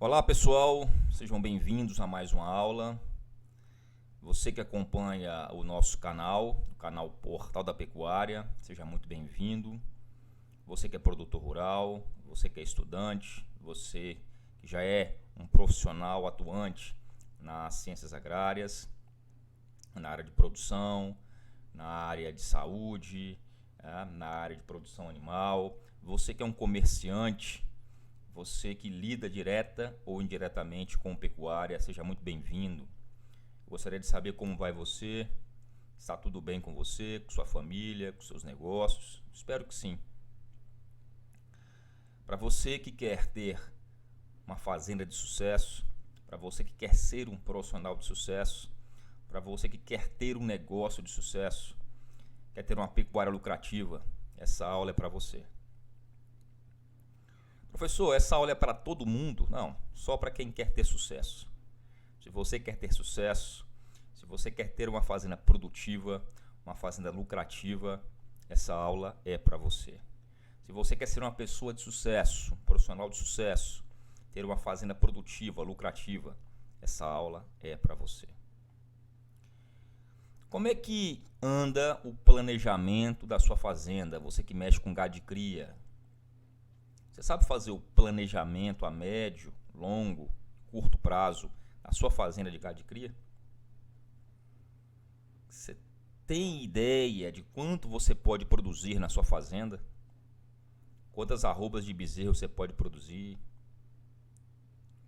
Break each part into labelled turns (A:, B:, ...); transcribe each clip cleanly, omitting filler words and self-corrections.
A: Olá pessoal, sejam bem-vindos a mais uma aula. Você que acompanha o nosso canal, o canal Portal da Pecuária, seja muito bem-vindo. Você que é produtor rural, você que é estudante, você que já é um profissional atuante nas ciências agrárias, na área de produção, na área de saúde, na área de produção animal, você que é um comerciante, você que lida direta ou indiretamente com pecuária, seja muito bem-vindo. Gostaria de saber como vai você, está tudo bem com você, com sua família, com seus negócios? Espero que sim. Para você que quer ter uma fazenda de sucesso, para você que quer ser um profissional de sucesso, para você que quer ter um negócio de sucesso, quer ter uma pecuária lucrativa, essa aula é para você. Professor, essa aula é para todo mundo? Não, só para quem quer ter sucesso. Se você quer ter sucesso, se você quer ter uma fazenda produtiva, uma fazenda lucrativa, essa aula é para você. Se você quer ser uma pessoa de sucesso, um profissional de sucesso, ter uma fazenda produtiva, lucrativa, essa aula é para você. Como é que anda o planejamento da sua fazenda? Você que mexe com gado de cria. Você sabe fazer o planejamento a médio, longo, curto prazo da sua fazenda de gado de cria? Você tem ideia de quanto você pode produzir na sua fazenda? Quantas arrobas de bezerro você pode produzir?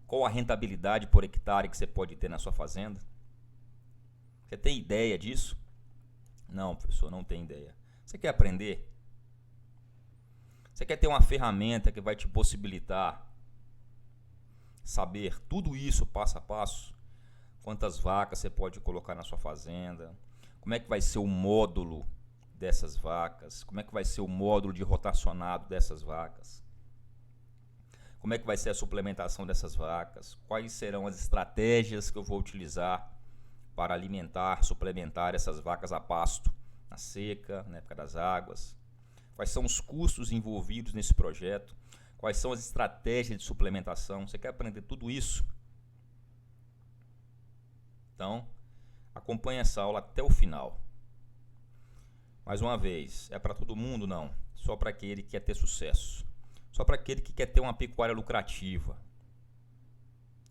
A: Qual a rentabilidade por hectare que você pode ter na sua fazenda? Você tem ideia disso? Não, professor, não tem ideia. Você quer aprender? Você quer ter uma ferramenta que vai te possibilitar saber tudo isso passo a passo? Quantas vacas você pode colocar na sua fazenda? Como é que vai ser o módulo dessas vacas? Como é que vai ser o módulo de rotacionado dessas vacas? Como é que vai ser a suplementação dessas vacas? Quais serão as estratégias que eu vou utilizar para alimentar, suplementar essas vacas a pasto, na seca, na época das águas? Quais são os custos envolvidos nesse projeto? Quais são as estratégias de suplementação? Você quer aprender tudo isso? Então, acompanhe essa aula até o final. Mais uma vez, é para todo mundo? Não. Só para aquele que quer ter sucesso. Só para aquele que quer ter uma pecuária lucrativa.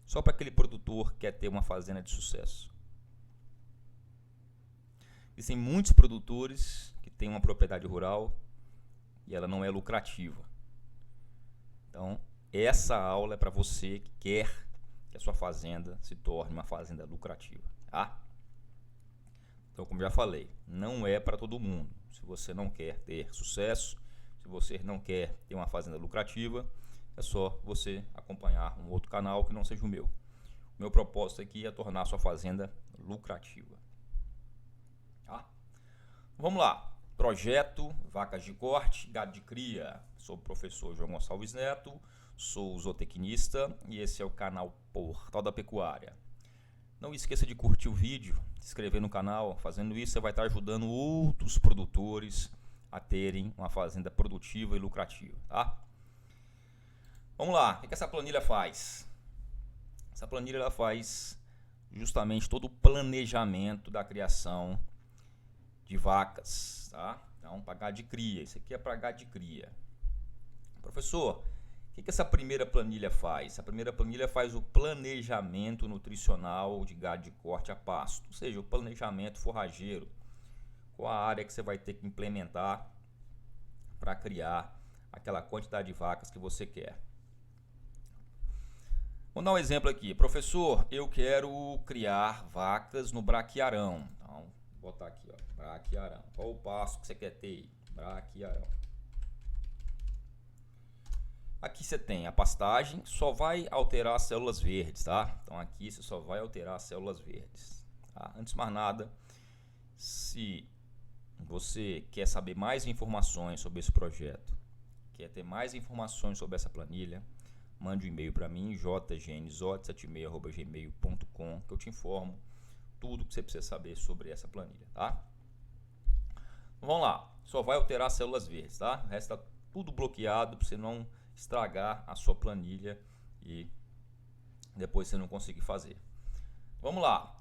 A: Só para aquele produtor que quer ter uma fazenda de sucesso. Existem muitos produtores que têm uma propriedade rural e ela não é lucrativa. Então, essa aula é para você que quer que a sua fazenda se torne uma fazenda lucrativa, tá? Então, como já falei, não é para todo mundo. Se você não quer ter sucesso, se você não quer ter uma fazenda lucrativa, é só você acompanhar um outro canal que não seja o meu. O meu propósito aqui é tornar a sua fazenda lucrativa. Tá? Vamos lá. Projeto Vacas de Corte, Gado de Cria. Sou o professor João Gonçalves Neto, sou zootecnista e esse é o canal Portal da Pecuária. Não esqueça de curtir o vídeo, se inscrever no canal. Fazendo isso, você vai estar ajudando outros produtores a terem uma fazenda produtiva e lucrativa, tá? Vamos lá, o que essa planilha faz? Essa planilha ela faz justamente todo o planejamento da criação de vacas, tá? Então, para gado de cria. Isso aqui é para gado de cria. Professor, o que essa primeira planilha faz? A primeira planilha faz o planejamento nutricional de gado de corte a pasto, ou seja, o planejamento forrageiro. Qual a área que você vai ter que implementar para criar aquela quantidade de vacas que você quer. Vou dar um exemplo aqui. Professor, eu quero criar vacas no braquiarão. Então, vou botar aqui, ó, braquiarão. Qual o passo que você quer ter? Braquiarão. Aqui você tem a pastagem, só vai alterar as células verdes, tá? Então aqui você só vai alterar as células verdes. Tá? Antes de mais nada, se você quer saber mais informações sobre esse projeto, quer ter mais informações sobre essa planilha, mande um e-mail para mim, jgnzot76@gmail.com, que eu te informo tudo que você precisa saber sobre essa planilha, tá? Vamos lá, só vai alterar as células verdes, tá? O resto tá tudo bloqueado para você não estragar a sua planilha e depois você não conseguir fazer. Vamos lá.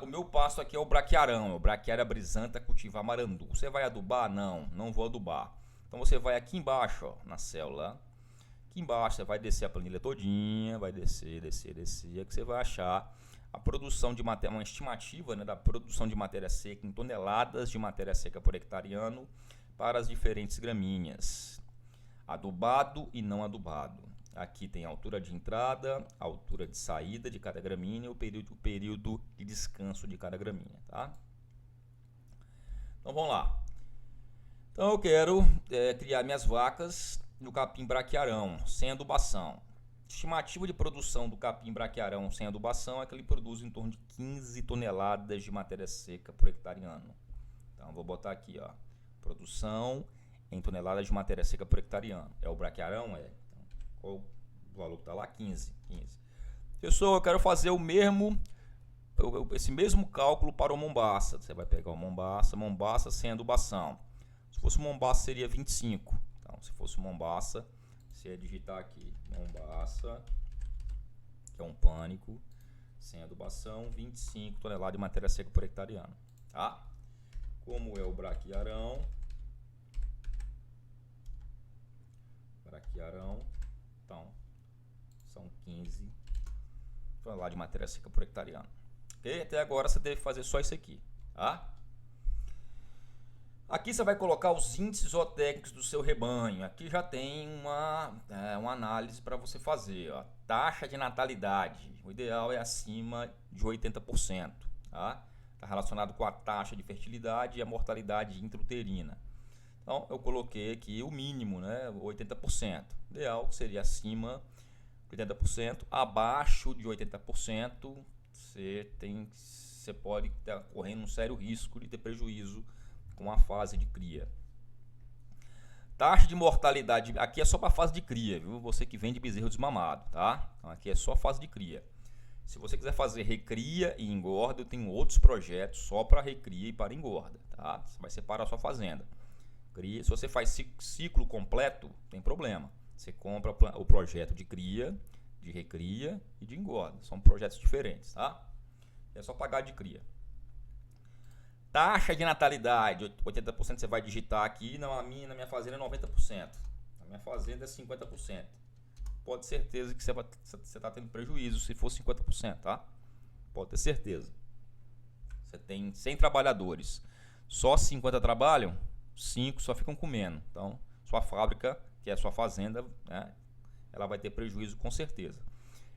A: O meu passo aqui é o braquiarão, é o Braquiária brisanta cultivar marandu. Você vai adubar? Não vou adubar. Então você vai aqui embaixo, ó, na célula. Aqui embaixo você vai descer a planilha todinha, vai descer, é que você vai achar a produção de matéria, uma estimativa, né, da produção de matéria seca em toneladas de matéria seca por hectare ano para as diferentes gramíneas, adubado e não adubado. Aqui tem a altura de entrada, a altura de saída de cada gramínea e o período de descanso de cada gramínea, tá? Então vamos lá. Então eu quero criar minhas vacas no capim braquiarão, sem adubação. Estimativa de produção do capim braquiarão sem adubação é que ele produz em torno de 15 toneladas de matéria seca por hectare ano. Então vou botar aqui, ó, produção em toneladas de matéria seca por hectare ano. É o braquiarão? É. Qual o valor que está lá? 15. Pessoal, eu quero fazer esse mesmo cálculo para o Mombaça. Você vai pegar o Mombaça sem adubação. Se fosse o Mombaça seria 25. Então, se fosse o Mombaça, você ia digitar aqui Mombaça, que é um pânico, sem adubação, 25 toneladas de matéria seca por hectare ano. Tá? Como é o braquiarão, então, são 15 toneladas de matéria seca por hectare ano. Ok? Até agora você deve fazer só isso aqui. Tá? Aqui você vai colocar os índices zootécnicos do seu rebanho. Aqui já tem uma análise para você fazer. Ó. Taxa de natalidade. O ideal é acima de 80%. Tá? Está relacionado com a taxa de fertilidade e a mortalidade intrauterina. Então, eu coloquei aqui o mínimo, né, 80%. O ideal seria acima de 80%. Abaixo de 80%, você pode estar correndo um sério risco de ter prejuízo com a fase de cria. Taxa de mortalidade, aqui é só para a fase de cria, viu? Você que vende bezerro desmamado, tá? Então, aqui é só a fase de cria. Se você quiser fazer recria e engorda, eu tenho outros projetos só para recria e para engorda, tá? Você vai separar a sua fazenda. Se você faz ciclo completo, tem problema. Você compra o projeto de cria, de recria e de engorda. São projetos diferentes, tá? É só pagar de cria. Taxa de natalidade, 80% você vai digitar aqui. Na minha fazenda é 90%. Na minha fazenda é 50%. Pode ter certeza que você está tendo prejuízo se for 50%, tá? Pode ter certeza. Você tem 100 trabalhadores. Só 50 trabalham, 5 só ficam comendo. Então, sua fábrica, que é a sua fazenda, né, ela vai ter prejuízo com certeza.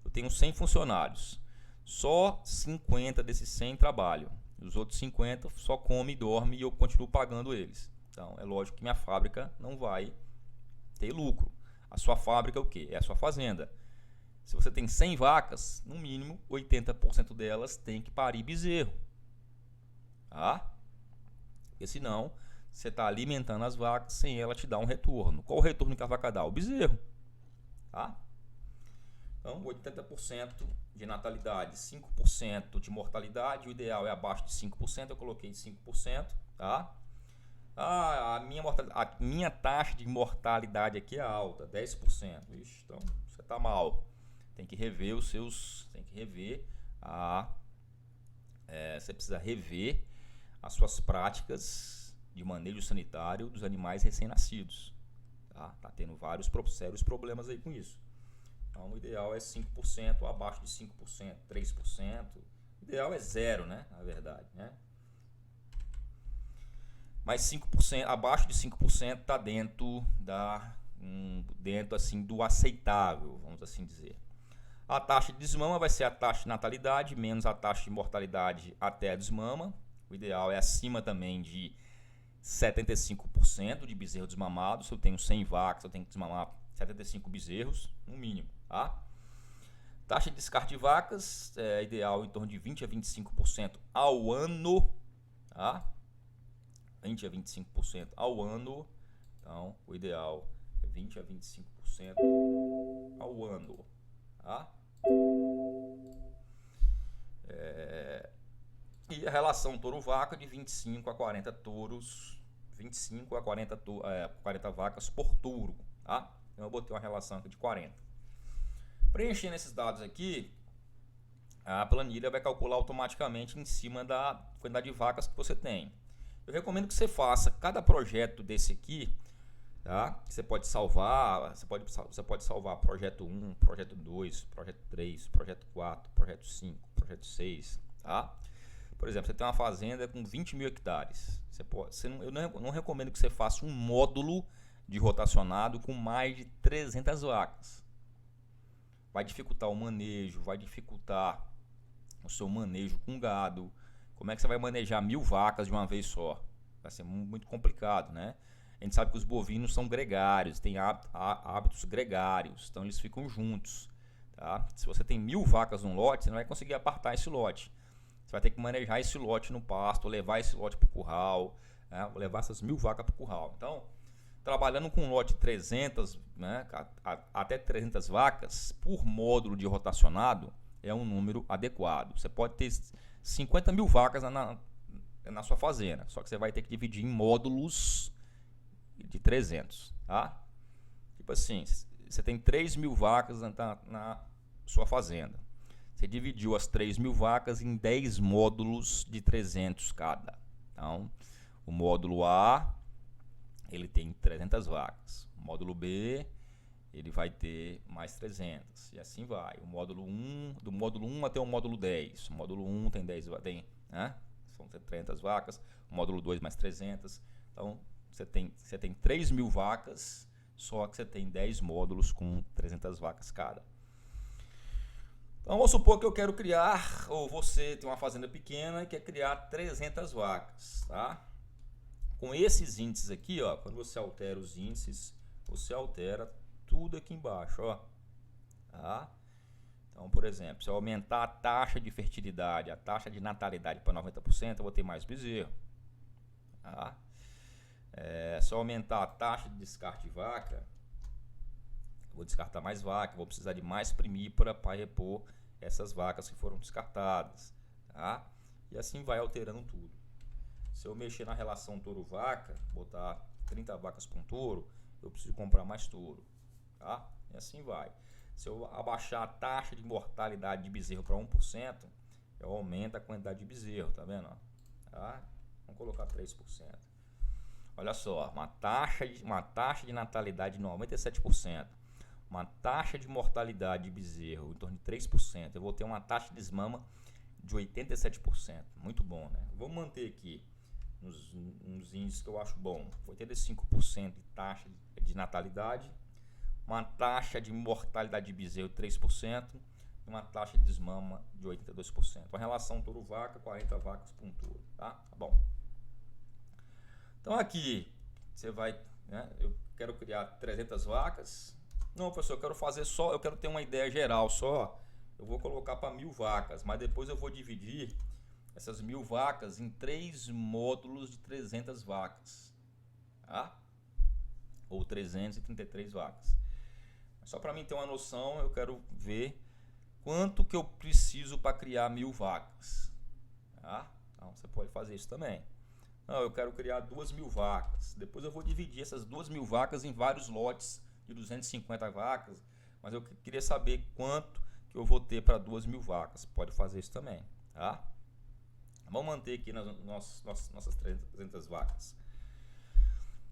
A: Eu tenho 100 funcionários. Só 50 desses 100 trabalham. Os outros 50 só comem e dormem e eu continuo pagando eles. Então, é lógico que minha fábrica não vai ter lucro. A sua fábrica é o quê? É a sua fazenda. Se você tem 100 vacas, no mínimo 80% delas tem que parir bezerro. Tá? Porque senão você está alimentando as vacas sem ela te dar um retorno. Qual o retorno que a vaca dá? O bezerro. Tá? Então, 80% de natalidade, 5% de mortalidade. O ideal é abaixo de 5%. Eu coloquei 5%. Tá? A minha taxa de mortalidade aqui é alta, 10%. Ixi, então você está mal. Tem que rever você precisa rever as suas práticas de manejo sanitário dos animais recém-nascidos. Tá tendo vários sérios problemas aí com isso. Então o ideal é 5%, abaixo de 5%, 3%. O ideal é 0, né? Na verdade, né? Mas 5%, abaixo de 5% está dentro assim, do aceitável, vamos assim dizer. A taxa de desmama vai ser a taxa de natalidade menos a taxa de mortalidade até a desmama. O ideal é acima também de 75% de bezerro desmamado. Se eu tenho 100 vacas, eu tenho que desmamar 75 bezerros, no mínimo. Tá? Taxa de descarte de vacas é ideal em torno de 20 a 25% ao ano. Tá? 20 a 25% ao ano. Então, o ideal é 20 a 25% ao ano. Tá? E a relação touro-vaca de 25 a 40 touros, 25 a 40 vacas por touro. Tá? Então, eu botei uma relação aqui de 40. Preenchendo esses dados aqui, a planilha vai calcular automaticamente em cima da quantidade de vacas que você tem. Eu recomendo que você faça cada projeto desse aqui, tá? Você pode salvar, você pode salvar projeto 1, projeto 2, projeto 3, projeto 4, projeto 5, projeto 6, tá? Por exemplo, você tem uma fazenda com 20 mil hectares. Eu não recomendo que você faça um módulo de rotacionado com mais de 300 vacas. Vai dificultar o manejo, vai dificultar o seu manejo com gado. Como é que você vai manejar 1000 vacas de uma vez só? Vai ser muito complicado, né? A gente sabe que os bovinos são gregários, têm hábitos gregários, então eles ficam juntos, tá? Se você tem 1000 vacas num lote, você não vai conseguir apartar esse lote. Você vai ter que manejar esse lote no pasto, levar esse lote para o curral, né? Levar essas 1000 vacas para o curral. Então, trabalhando com um lote de 300, né, até 300 vacas por módulo de rotacionado, é um número adequado. Você pode ter 50 mil vacas na sua fazenda, só que você vai ter que dividir em módulos de 300, tá? Tipo assim, você tem 3 mil vacas na sua fazenda. Você dividiu as 3 mil vacas em 10 módulos de 300 cada. Então, o módulo A, ele tem 300 vacas. O módulo B, ele vai ter mais 300. E assim vai. O módulo 1, do módulo 1 até o módulo 10. O módulo 1 tem 10, né? São 300 vacas. O módulo 2 mais 300. Então, você tem 3 mil vacas, só que você tem 10 módulos com 300 vacas cada. Então, vamos supor que eu quero criar, ou você tem uma fazenda pequena e quer criar 300 vacas, tá? Com esses índices aqui, ó, quando você altera os índices, você altera tudo aqui embaixo, ó. Tá? Então, por exemplo, se eu aumentar a taxa de fertilidade, a taxa de natalidade para 90%, eu vou ter mais bezerro. Tá? Se eu aumentar a taxa de descarte de vaca, eu vou descartar mais vaca, vou precisar de mais primípara para repor essas vacas que foram descartadas. Tá? E assim vai alterando tudo. Se eu mexer na relação touro-vaca, botar 30 vacas para um touro, eu preciso comprar mais touro. Tá? E assim vai. Se eu abaixar a taxa de mortalidade de bezerro para 1%, eu aumento a quantidade de bezerro, tá vendo? Tá? Vamos colocar 3%. Olha só, uma taxa de natalidade de 97%, uma taxa de mortalidade de bezerro em torno de 3%, eu vou ter uma taxa de desmama de 87%. Muito bom, né? Vamos manter aqui nos índices que eu acho bom. 85% de taxa de natalidade, uma taxa de mortalidade de bezerro de 3% e uma taxa de desmama de 82%. A relação touro-vaca, 40 vacas por um touro. Tá bom. Então aqui você vai, né, eu quero criar 300 vacas. Não, professor, eu quero ter uma ideia geral só. Eu vou colocar para 1000 vacas, mas depois eu vou dividir essas 1000 vacas em 3 módulos de 300 vacas, tá? Ou 333 vacas. Só para mim ter uma noção, eu quero ver quanto que eu preciso para criar 1000 vacas, tá? Então você pode fazer isso também. Não, eu quero criar 2000 vacas. Depois eu vou dividir essas 2000 vacas em vários lotes de 250 vacas, mas eu queria saber quanto que eu vou ter para 2000 vacas. Pode fazer isso também, tá? Vamos manter aqui nossas 300 vacas.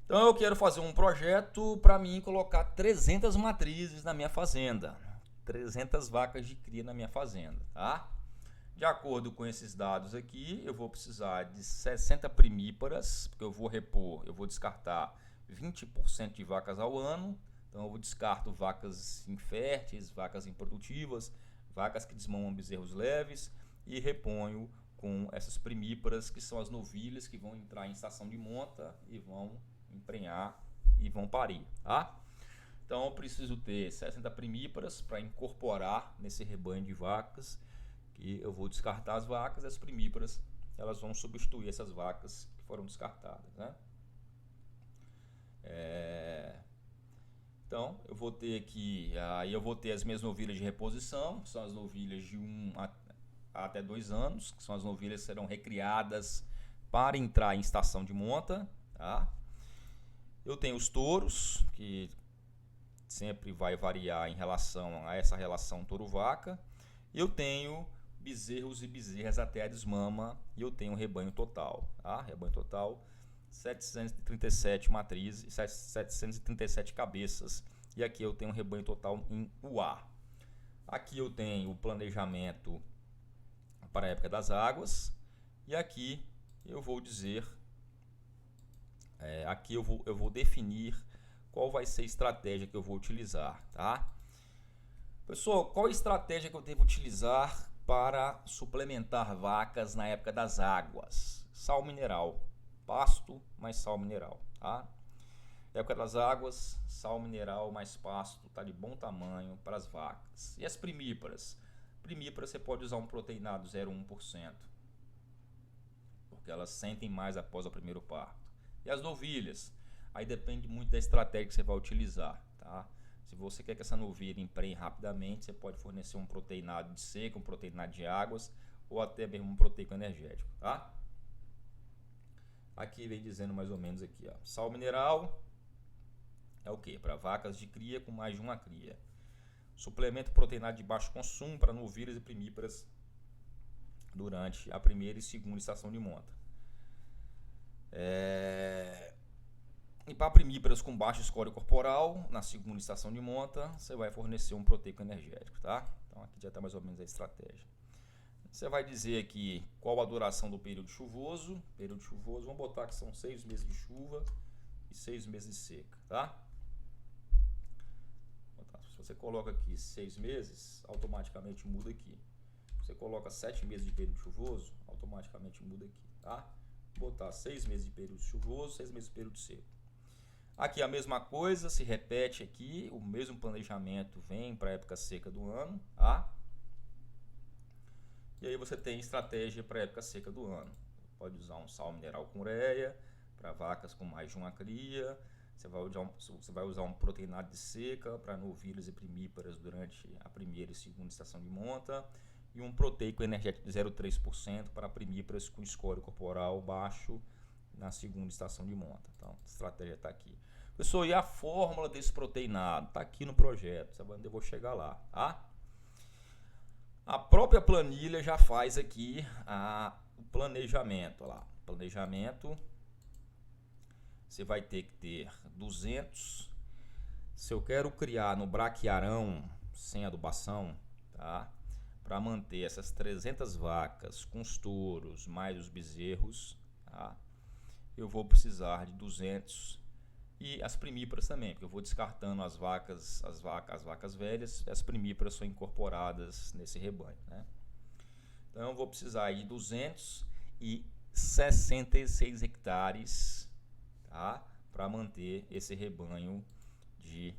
A: Então eu quero fazer um projeto para mim colocar 300 matrizes na minha fazenda. 300 vacas de cria na minha fazenda, tá? De acordo com esses dados aqui, eu vou precisar de 60 primíparas, porque eu vou descartar 20% de vacas ao ano. Então eu descarto vacas inférteis, vacas improdutivas, vacas que desmamam bezerros leves e reponho com essas primíparas, que são as novilhas que vão entrar em estação de monta e vão emprenhar e vão parir, tá? Então eu preciso ter 60 primíparas para incorporar nesse rebanho de vacas, que eu vou descartar as vacas, as primíparas elas vão substituir essas vacas que foram descartadas, né? Então eu vou ter aqui, aí eu vou ter as minhas novilhas de reposição, que são as novilhas de 1 até 2 anos, que são as novilhas que serão recriadas para entrar em estação de monta, tá? Eu tenho os touros, que sempre vai variar em relação a essa relação touro-vaca. Eu tenho bezerros e bezerras até a desmama, e eu tenho um rebanho total, tá? Rebanho total 737 matrizes, 737 cabeças, e aqui eu tenho um rebanho total em UA. Aqui eu tenho o planejamento para a época das águas, e aqui eu vou dizer, aqui eu vou definir qual vai ser a estratégia que eu vou utilizar, tá? Pessoal, qual a estratégia que eu devo utilizar para suplementar vacas na época das águas? Sal mineral, pasto mais sal mineral, tá? Época das águas, sal mineral mais pasto, tá de bom tamanho para as vacas. E as primíparas? Primíparas você pode usar um proteinado 0,1%, porque elas sentem mais após o primeiro parto. E as novilhas? Aí depende muito da estratégia que você vai utilizar, tá? Se você quer que essa novilha emprenhe rapidamente, você pode fornecer um proteinado de seca, um proteinado de águas, ou até mesmo um proteico energético, tá? Aqui vem dizendo mais ou menos aqui, ó. Sal mineral é o que? Para vacas de cria com mais de uma cria. Suplemento proteinado de baixo consumo para novilhas e primíparas durante a primeira e segunda estação de monta. E para primíparas com baixo score corporal, na segunda estação de monta, você vai fornecer um proteico energético, tá? Então aqui já está mais ou menos a estratégia. Você vai dizer aqui qual a duração do período chuvoso. Período chuvoso, vamos botar que são 6 meses de chuva e 6 meses de seca, tá? Se você coloca aqui 6 meses, automaticamente muda aqui. Se você coloca 7 meses de período chuvoso, automaticamente muda aqui, tá? Vou botar 6 meses de período chuvoso, 6 meses de período seco. Aqui a mesma coisa, se repete aqui, o mesmo planejamento vem para a época seca do ano, tá? E aí você tem estratégia para a época seca do ano. Pode usar um sal mineral com ureia, para vacas com mais de uma cria. Você vai usar um proteinado de seca para novilhas e primíparas durante a primeira e segunda estação de monta. E um proteico energético de 0,3% para primíparas com score corporal baixo na segunda estação de monta. Então, a estratégia está aqui. Pessoal, e a fórmula desse proteinado? Está aqui no projeto, eu vou chegar lá, tá? A própria planilha já faz aqui o planejamento. Olha lá, planejamento, você vai ter que ter 200. Se eu quero criar no braquiarão sem adubação, tá? Para manter essas 300 vacas com os touros mais os bezerros, tá? Eu vou precisar de 200, e as primíparas também, porque eu vou descartando as vacas velhas, as primíparas são incorporadas nesse rebanho, né? Então eu vou precisar de 266 hectares, tá? Para manter esse rebanho de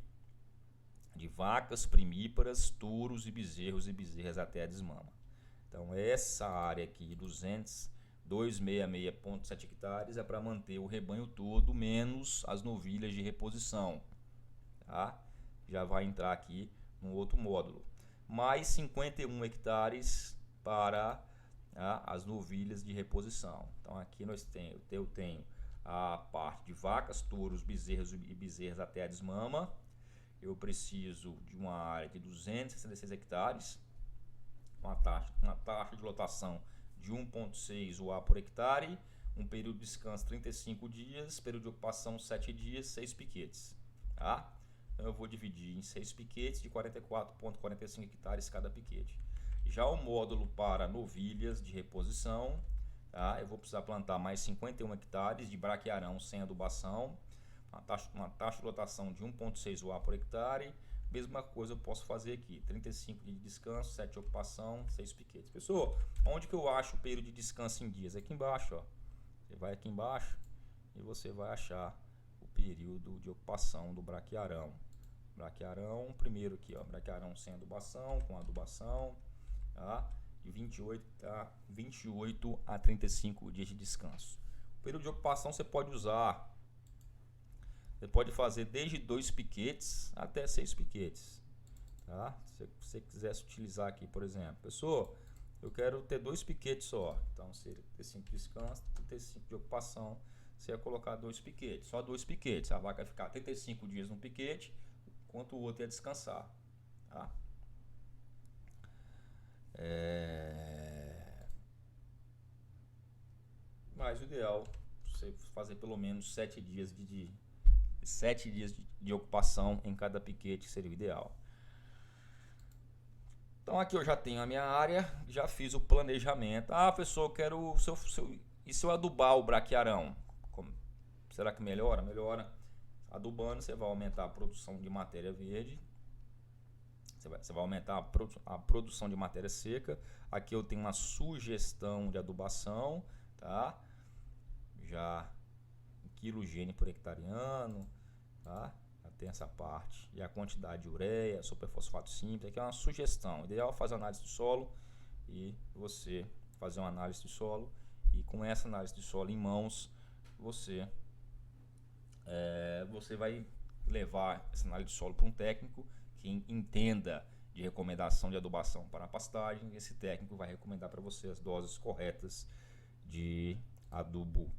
A: vacas, primíparas, touros e bezerros e bezerras até a desmama. Então essa área aqui, 266,7 hectares, é para manter o rebanho todo, menos as novilhas de reposição, tá? Já vai entrar aqui no outro módulo. Mais 51 hectares para as novilhas de reposição. Então aqui eu tenho a parte de vacas, touros, bezerros e bezerras até a desmama. Eu preciso de uma área de 266 hectares, uma taxa de lotação de 1,6 UA por hectare, um período de descanso 35 dias, período de ocupação 7 dias, 6 piquetes, tá? Então eu vou dividir em 6 piquetes de 44,45 hectares cada piquete. Já o módulo para novilhas de reposição, tá? Eu vou precisar plantar mais 51 hectares de braquiarão sem adubação, uma taxa de lotação de 1,6 UA por hectare. Mesma coisa eu posso fazer aqui, 35 dias de descanso, 7 de ocupação, 6 piquetes. Pessoal, onde que eu acho o período de descanso em dias? Aqui embaixo, ó. Você vai aqui embaixo e você vai achar o período de ocupação do braquiarão. Braquiarão, primeiro aqui, ó, braquiarão sem adubação, com adubação, tá? De 28 a 35 dias de descanso. O período de ocupação você pode usar. Você pode fazer desde 2 piquetes até 6 piquetes, tá? Se você quisesse utilizar aqui, por exemplo, pessoal, eu quero ter 2 piquetes só. Então, seria 35 de descanso, 35 de ocupação. Você ia colocar 2 piquetes, só 2 piquetes. A vaca vai ficar 35 dias no piquete, enquanto o outro ia descansar, tá? ideal você fazer pelo menos 7 dias de ocupação em cada piquete, seria o ideal. Então aqui eu já tenho a minha área, já fiz o planejamento. Ah, professor, eu quero e se eu adubar o braquiarão? Será que melhora? Melhora. Adubando, você vai aumentar a produção de matéria verde. Você vai aumentar a produção de matéria seca. Aqui eu tenho uma sugestão de adubação, tá? Já em quilogene por hectareano, tá? Já tem essa parte. E a quantidade de ureia, superfosfato simples. Aqui é uma sugestão. O ideal é fazer análise do solo e você fazer uma análise do solo. E com essa análise de solo em mãos, você vai levar essa análise de solo para um técnico que entenda de recomendação de adubação para a pastagem. Esse técnico vai recomendar para você as doses corretas de adubo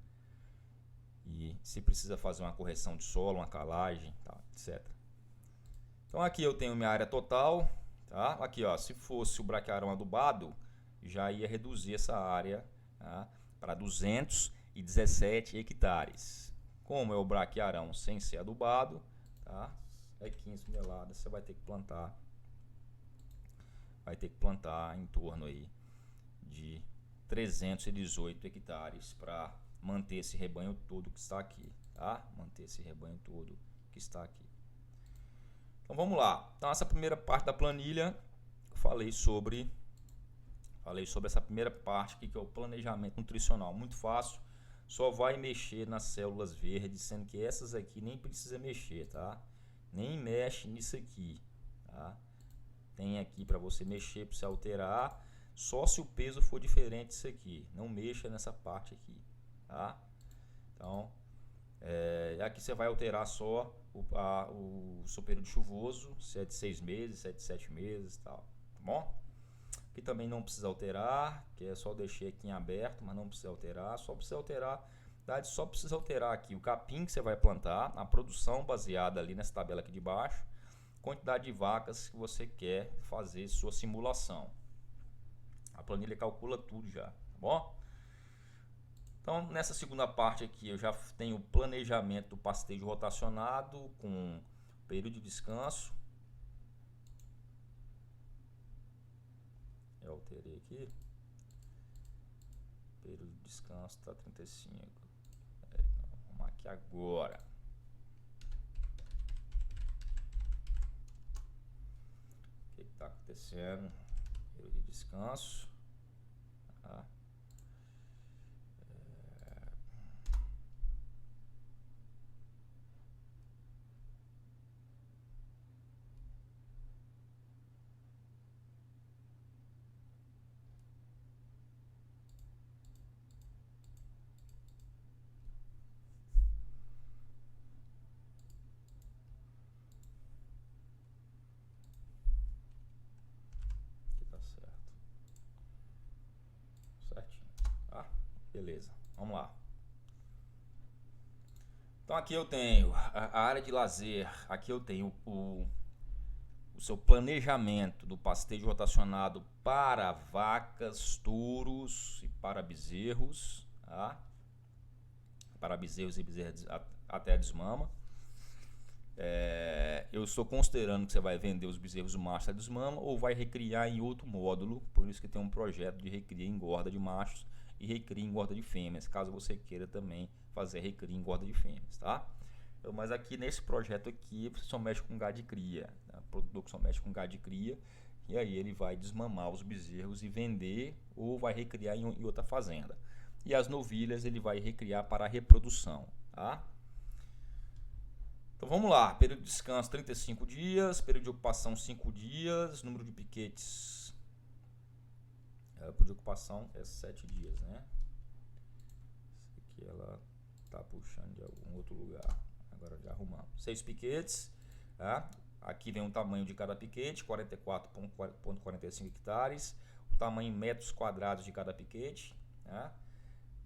A: e se precisa fazer uma correção de solo, uma calagem, tá, etc. Então aqui eu tenho minha área total, tá? Aqui, ó, se fosse o braquiarão adubado, já ia reduzir essa área, tá, para 217 hectares. Como é o braquiarão sem ser adubado, tá? É 15 toneladas, você vai ter que plantar em torno aí de 318 hectares para manter esse rebanho todo que está aqui, tá? Manter esse rebanho todo que está aqui. Então vamos lá. Então essa primeira parte da planilha, eu falei sobre essa primeira parte aqui, que é o planejamento nutricional. Muito fácil. Só vai mexer nas células verdes, sendo que essas aqui nem precisa mexer, tá? Nem mexe nisso aqui, tá? Tem aqui para você mexer, para você alterar, só se o peso for diferente disso aqui. Não mexa nessa parte aqui, tá? Então, aqui você vai alterar só o seu período chuvoso, se é de 6 meses, se é de 7 meses, tal, tá bom? Aqui também não precisa alterar, que é só deixar aqui em aberto, mas não precisa alterar. Só precisa alterar aqui o capim que você vai plantar, a produção baseada ali nessa tabela aqui de baixo, quantidade de vacas que você quer fazer sua simulação. A planilha calcula tudo já, tá bom? Então nessa segunda parte aqui eu já tenho o planejamento do pastejo rotacionado com período de descanso. Eu alterei aqui. Período de descanso está 35. Vamos arrumar aqui agora. O que está acontecendo? Período de descanso. Tá. Certinho, tá? Beleza, vamos lá. Então aqui eu tenho a área de lazer, aqui eu tenho o seu planejamento do pastejo rotacionado para vacas, touros e para bezerros, tá? Para bezerros e bezerras até a desmama. Eu estou considerando que você vai vender os bezerros machos a desmama ou vai recriar em outro módulo, por isso que tem um projeto de recria e engorda de machos e recria e engorda de fêmeas, caso você queira também fazer recria e engorda de fêmeas, tá? Mas aqui nesse projeto aqui você só mexe com gado de cria, né? O produtor só mexe com gado de cria e aí ele vai desmamar os bezerros e vender ou vai recriar em outra fazenda. E as novilhas ele vai recriar para a reprodução, tá? Então vamos lá, período de descanso 35 dias, período de ocupação 5 dias, número de piquetes, período de ocupação é 7 dias, né? Esse aqui ela tá puxando de algum outro lugar, agora já arrumamos. 6 piquetes, tá? Aqui vem o tamanho de cada piquete, 44,45 hectares, o tamanho em metros quadrados de cada piquete, tá?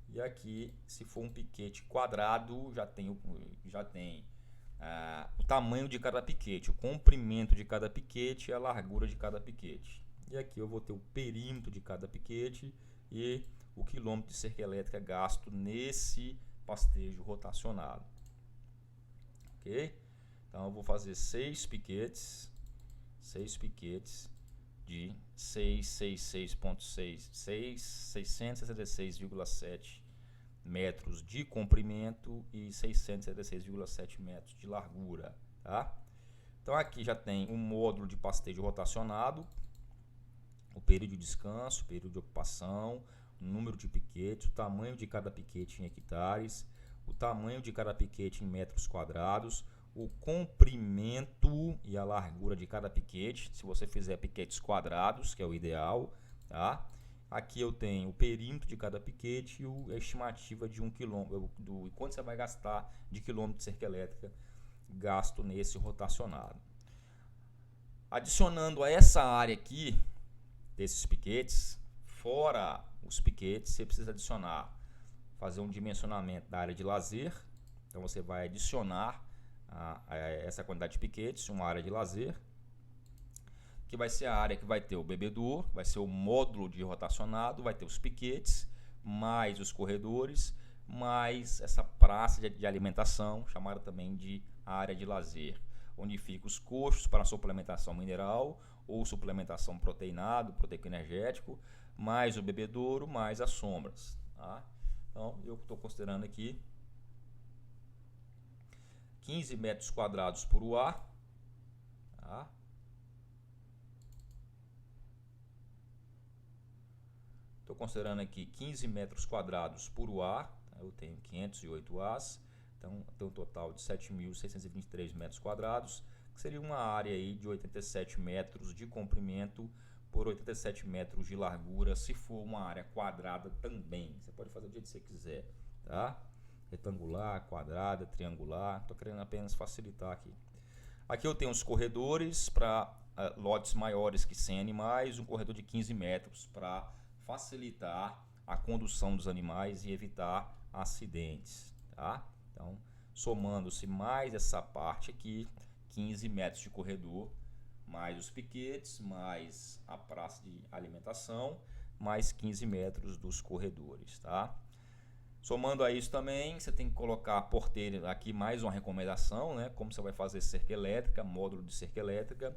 A: E aqui, se for um piquete quadrado, já tem o tamanho de cada piquete, o comprimento de cada piquete e a largura de cada piquete. E aqui eu vou ter o perímetro de cada piquete e o quilômetro de cerca elétrica gasto nesse pastejo rotacionado. Ok? Então eu vou fazer 6 piquetes de 666,7 metros de comprimento e 666,7 metros de largura, tá? Então aqui já tem um módulo de pastejo rotacionado, o período de descanso, o período de ocupação, o número de piquetes, o tamanho de cada piquete em hectares, o tamanho de cada piquete em metros quadrados, o comprimento e a largura de cada piquete, se você fizer piquetes quadrados, que é o ideal, tá? Aqui eu tenho o perímetro de cada piquete e a estimativa de 1 km, do quanto você vai gastar de quilômetro de cerca elétrica gasto nesse rotacionado. Adicionando a essa área aqui, desses piquetes, fora os piquetes, você precisa adicionar, fazer um dimensionamento da área de lazer. Então você vai adicionar a essa quantidade de piquetes, uma área de lazer, que vai ser a área que vai ter o bebedouro, vai ser o módulo de rotacionado, vai ter os piquetes, mais os corredores, mais essa praça de alimentação, chamada também de área de lazer, onde ficam os coxos para suplementação mineral ou suplementação proteinado, proteico energético, mais o bebedouro, mais as sombras, tá? Então eu estou considerando aqui 15 metros quadrados por UA, tá? Estou considerando aqui 15 metros quadrados por UA, eu tenho 508 UAs, então tem um total de 7.623 metros quadrados, que seria uma área aí de 87 metros de comprimento por 87 metros de largura, se for uma área quadrada também. Você pode fazer do jeito que você quiser, tá? Retangular, quadrada, triangular, estou querendo apenas facilitar aqui. Aqui eu tenho os corredores para lotes maiores que 100 animais, um corredor de 15 metros para facilitar a condução dos animais e evitar acidentes, tá? Então, somando-se mais essa parte aqui, 15 metros de corredor, mais os piquetes, mais a praça de alimentação, mais 15 metros dos corredores, tá? Somando a isso também, você tem que colocar a porteira aqui, mais uma recomendação, né? Como você vai fazer cerca elétrica, módulo de cerca elétrica,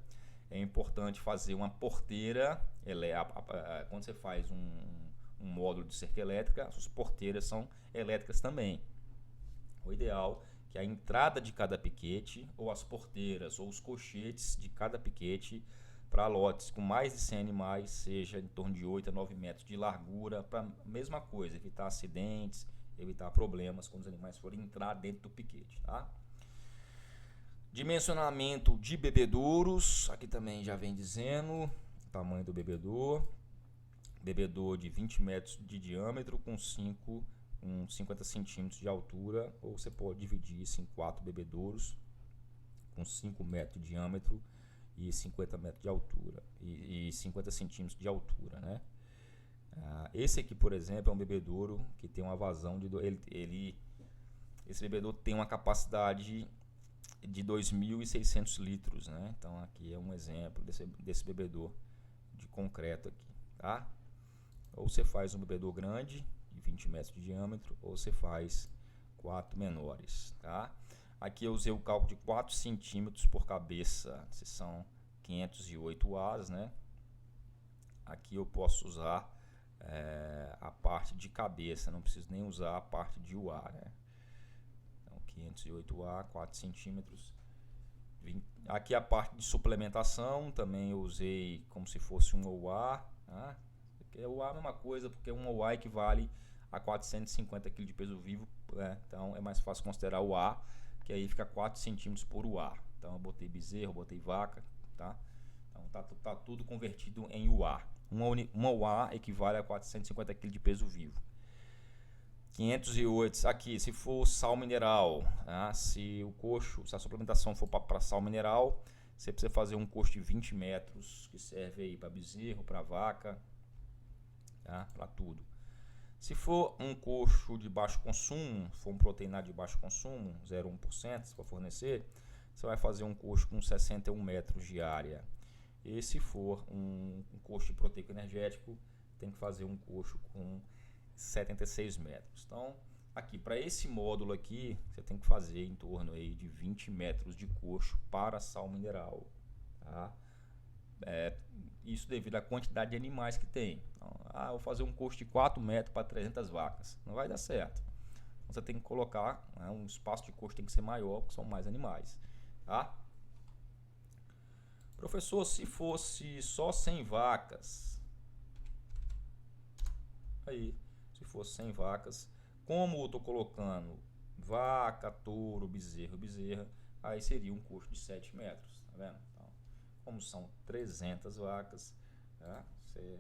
A: é importante fazer uma porteira. Quando você faz um módulo de cerca elétrica, as porteiras são elétricas também. O ideal é que a entrada de cada piquete, ou as porteiras, ou os cochetes de cada piquete, para lotes com mais de 100 animais, seja em torno de 8 a 9 metros de largura, para a mesma coisa, evitar acidentes, evitar problemas quando os animais forem entrar dentro do piquete, tá? Dimensionamento de bebedouros, aqui também já vem dizendo o tamanho do bebedouro. Bebedouro de 20 metros de diâmetro com 50 centímetros de altura, ou você pode dividir isso em 4 bebedouros com 5 metros de diâmetro e 50 metros de altura e 50 centímetros de altura, né? Esse aqui, por exemplo, é um bebedouro que tem uma vazão de esse bebedouro tem uma capacidade de 2.600 litros, né? Então aqui é um exemplo desse bebedouro de concreto aqui, tá? Ou você faz um bebedouro grande de 20 metros de diâmetro, ou você faz 4 menores, tá? Aqui eu usei o cálculo de 4 centímetros por cabeça, se são 508 As, né? Aqui eu posso usar a parte de cabeça, não preciso nem usar a parte de UA, né? Então 508 A, 4 centímetros. Aqui a parte de suplementação, também eu usei como se fosse um OA, tá? Porque o OA é a mesma coisa, porque um OA equivale a 450 kg de peso vivo, né? Então é mais fácil considerar o A, que aí fica 4 centímetros por UA. Então eu botei bezerro, botei vaca, tá? Então tá tudo convertido em UA. Uma UA equivale a 450 kg de peso vivo. 508 aqui, se for sal mineral, tá? Se a suplementação for para sal mineral, você precisa fazer um coxo de 20 metros, que serve aí para bezerro, para vaca, tá? Para tudo. Se for um coxo de baixo consumo, for um proteinado de baixo consumo, 0,1%, se for fornecer, você vai fazer um coxo com 61 metros de área. E se for um coxo de proteico energético, tem que fazer um coxo com 76 metros. Então, aqui, para esse módulo aqui, você tem que fazer em torno aí de 20 metros de coxo para sal mineral, tá? Isso devido à quantidade de animais que tem. Então, eu vou fazer um coxo de 4 metros para 300 vacas. Não vai dar certo. Então, você tem que colocar, né, um espaço de coxo tem que ser maior, porque são mais animais, tá? Professor, se fosse só 100 vacas, aí, se fosse 100 vacas, como eu estou colocando vaca, touro, bezerra, aí seria um coxo de 7 metros, tá vendo? Então, como são 300 vacas, tá? Você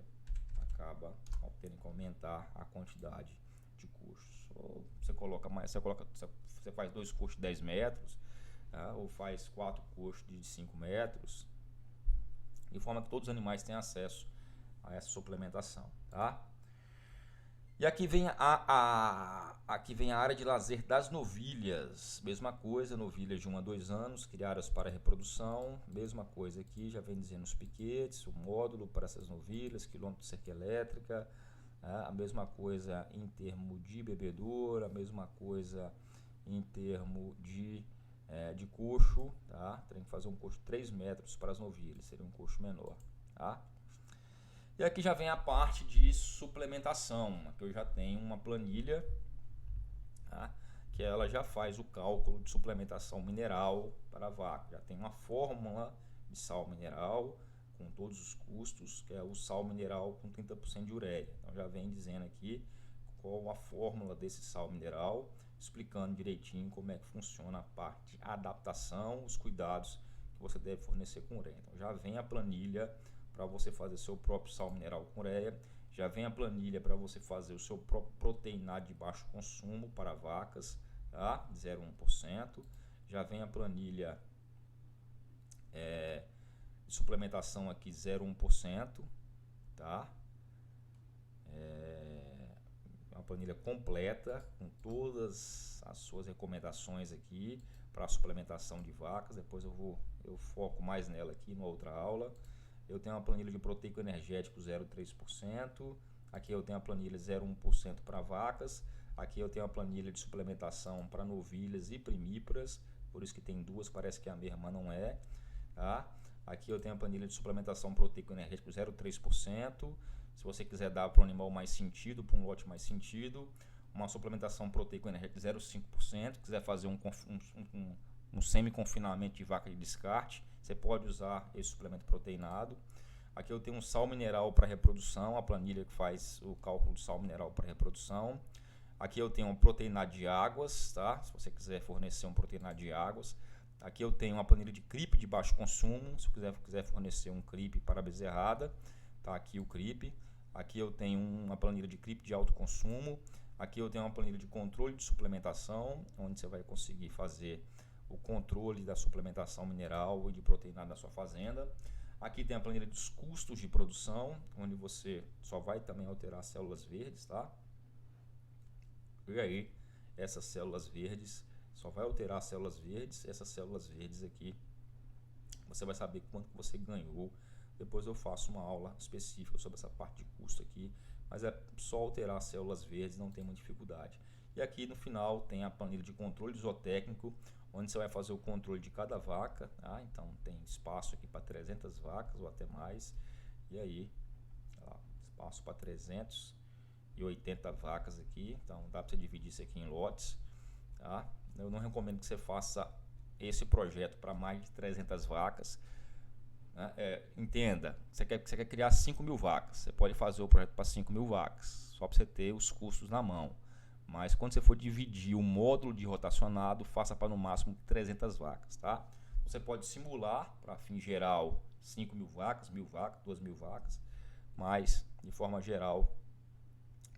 A: acaba tendo que aumentar a quantidade de coxos. Ou você coloca mais, você faz 2 coxos de 10 metros, tá? Ou faz 4 coxos de 5 metros, de forma que todos os animais tenham acesso a essa suplementação, tá? E aqui vem aqui vem a área de lazer das novilhas. Mesma coisa, novilhas de 1 a 2 anos, criadas para reprodução. Mesma coisa aqui, já vem dizendo os piquetes, o módulo para essas novilhas, quilômetro de cerca elétrica. A mesma coisa em termo de bebedouro, a mesma coisa em termo de coxo, tá? Tem que fazer um coxo de 3 metros para as novilhas, seria um coxo menor, tá? E aqui já vem a parte de suplementação, aqui eu já tenho uma planilha, tá? Que ela já faz o cálculo de suplementação mineral para a vaca. Já tem uma fórmula de sal mineral com todos os custos, que é o sal mineral com 30% de ureia. Então já vem dizendo aqui qual a fórmula desse sal mineral, explicando direitinho como é que funciona a parte de adaptação, os cuidados que você deve fornecer com ureia. Então já vem a planilha para você fazer seu próprio sal mineral com ureia, já vem a planilha para você fazer o seu próprio proteinado de baixo consumo para vacas, tá? 0,1%, já vem a planilha de suplementação aqui 0,1%, tá? Uma planilha completa com todas as suas recomendações aqui para a suplementação de vacas. Depois eu foco mais nela aqui numa outra aula. Eu tenho uma planilha de proteico energético 0,3%. Aqui eu tenho a planilha 0,1% para vacas. Aqui eu tenho a planilha de suplementação para novilhas e primíparas. Por isso que tem duas, parece que a mesma, não é, tá? Aqui eu tenho a planilha de suplementação proteico energético 0,3%. Se você quiser dar para um animal mais sentido, para um lote mais sentido, uma suplementação proteico energético 0,5%. Quiser fazer um semi-confinamento de vaca de descarte, você pode usar esse suplemento proteinado. Aqui eu tenho um sal mineral para reprodução, a planilha que faz o cálculo do sal mineral para reprodução. Aqui eu tenho um proteinado de águas, tá? Se você quiser fornecer um proteinado de águas. Aqui eu tenho uma planilha de CRIP de baixo consumo, se você quiser fornecer um CRIP para a bezerrada, tá aqui o CRIP. Aqui eu tenho uma planilha de CRIP de alto consumo. Aqui eu tenho uma planilha de controle de suplementação, onde você vai conseguir fazer o controle da suplementação mineral e de proteína da sua fazenda. Aqui tem a planilha dos custos de produção, onde você só vai também alterar células verdes, tá? E aí, essas células verdes, só vai alterar as células verdes. Essas células verdes aqui, você vai saber quanto você ganhou. Depois eu faço uma aula específica sobre essa parte de custo aqui, mas é só alterar as células verdes, não tem muita dificuldade. E aqui no final tem a planilha de controle zootécnico, onde você vai fazer o controle de cada vaca, tá? Então tem espaço aqui para 300 vacas ou até mais, e aí espaço para 380 vacas aqui, então dá para você dividir isso aqui em lotes, tá? Eu não recomendo que você faça esse projeto para mais de 300 vacas, né? Entenda, você quer criar 5.000 vacas, você pode fazer o projeto para 5.000 vacas, só para você ter os custos na mão. Mas quando você for dividir o módulo de rotacionado, faça para no máximo 300 vacas, tá? Você pode simular para fim geral 5.000 vacas, 1.000 vacas, 2.000 vacas, mas de forma geral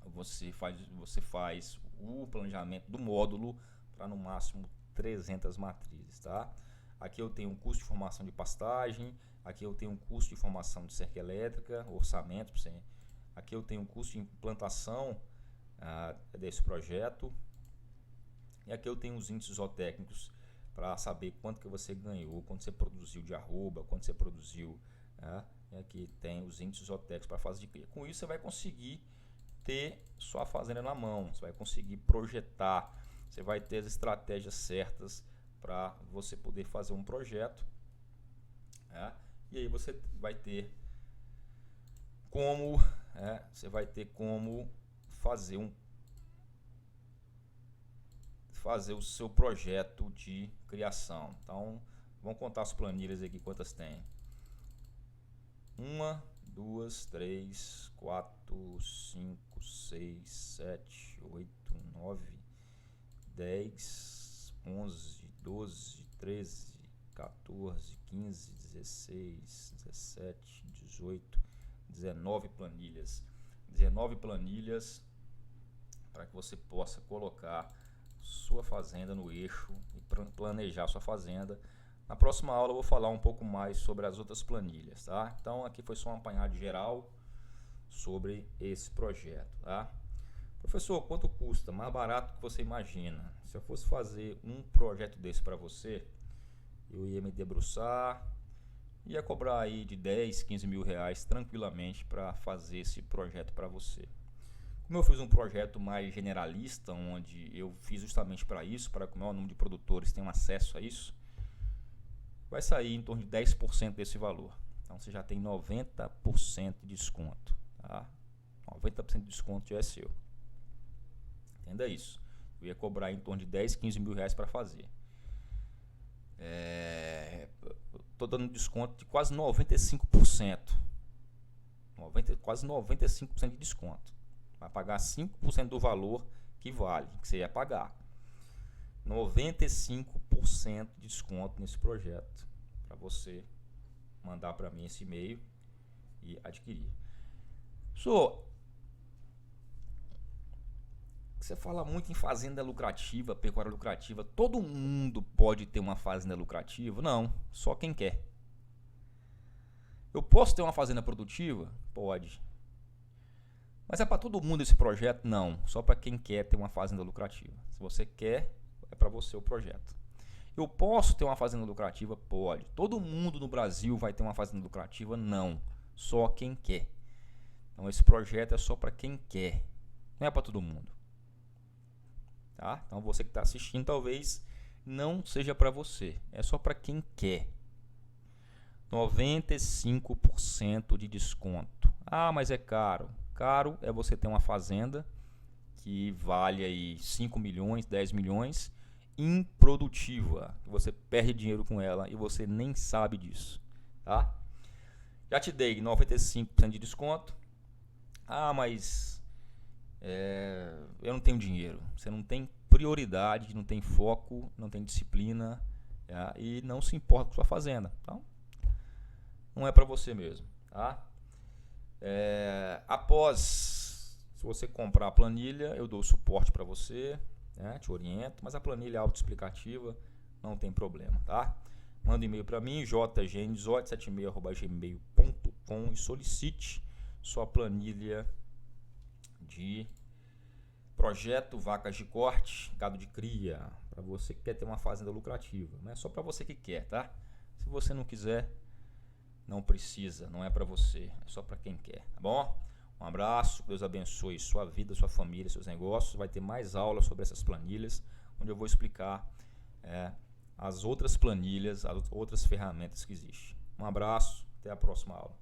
A: você faz o planejamento do módulo para no máximo 300 matrizes, tá? Aqui eu tenho um custo de formação de pastagem, aqui eu tenho um custo de formação de cerca elétrica, orçamento, aqui eu tenho um custo de implantação desse projeto, e aqui eu tenho os índices zootécnicos para saber quanto que você ganhou, quanto você produziu de arroba, quanto você produziu E aqui tem os índices zootecnicos para a fase de cria. Com isso você vai conseguir ter sua fazenda na mão, você vai conseguir projetar, você vai ter as estratégias certas para você poder fazer um projeto, né? E aí você vai ter como, fazer o seu projeto de criação. Então, vamos contar as planilhas aqui, quantas tem. 1, 2, 3, 4, 5, 6, 7, 8, 9, 10, 11, 12, 13, 14, 15, 16, 17, 18, 19 planilhas. 19 planilhas para que você possa colocar sua fazenda no eixo e planejar sua fazenda. Na próxima aula eu vou falar um pouco mais sobre as outras planilhas, tá? Então aqui foi só um apanhado geral sobre esse projeto, tá? Professor, quanto custa? Mais barato que você imagina. Se eu fosse fazer um projeto desse para você, eu ia me debruçar, ia cobrar aí de 10, 15 mil reais tranquilamente para fazer esse projeto para você. Como eu fiz um projeto mais generalista, onde eu fiz justamente para isso, para que o maior número de produtores tenham acesso a isso, vai sair em torno de 10% desse valor. Então você já tem 90% de desconto, tá? 90% de desconto já é seu. Entenda isso. Eu ia cobrar em torno de 10, 15 mil reais para fazer. Estou dando desconto de quase 95%. Quase 95% de desconto. Vai pagar 5% do valor que vale, que você ia pagar. 95% de desconto nesse projeto para você mandar para mim esse e-mail e adquirir. Você fala muito em fazenda lucrativa, pecuária lucrativa. Todo mundo pode ter uma fazenda lucrativa? Não, só quem quer. Eu posso ter uma fazenda produtiva? Pode. Mas é para todo mundo esse projeto? Não, só para quem quer ter uma fazenda lucrativa. Se você quer, é para você o projeto. Eu posso ter uma fazenda lucrativa? Pode. Todo mundo no Brasil vai ter uma fazenda lucrativa? Não, só quem quer. Então esse projeto é só para quem quer, não é para todo mundo. Tá? Então você que está assistindo talvez não seja para você, é só para quem quer. 95% de desconto. Ah, mas é caro. Caro é você ter uma fazenda que vale aí 5 milhões, 10 milhões, improdutiva. Você perde dinheiro com ela e você nem sabe disso. Tá? Já te dei 95% de desconto. Ah, mas eu não tenho dinheiro. Você não tem prioridade, não tem foco, não tem disciplina, e não se importa com sua fazenda. Então, não é para você mesmo. Tá? Se você comprar a planilha, eu dou suporte para você, né? Te oriento, mas a planilha é autoexplicativa, não tem problema. Tá? Manda um e-mail para mim, jgnzote76@gmail.com, e solicite sua planilha de projeto vacas de corte, gado de cria, para você que quer ter uma fazenda lucrativa. Não é só para você que quer, tá? Se você não quiser, não precisa, não é para você, é só para quem quer, tá bom? Um abraço, Deus abençoe sua vida, sua família, seus negócios. Vai ter mais aulas sobre essas planilhas, onde eu vou explicar as outras planilhas, as outras ferramentas que existem. Um abraço, até a próxima aula.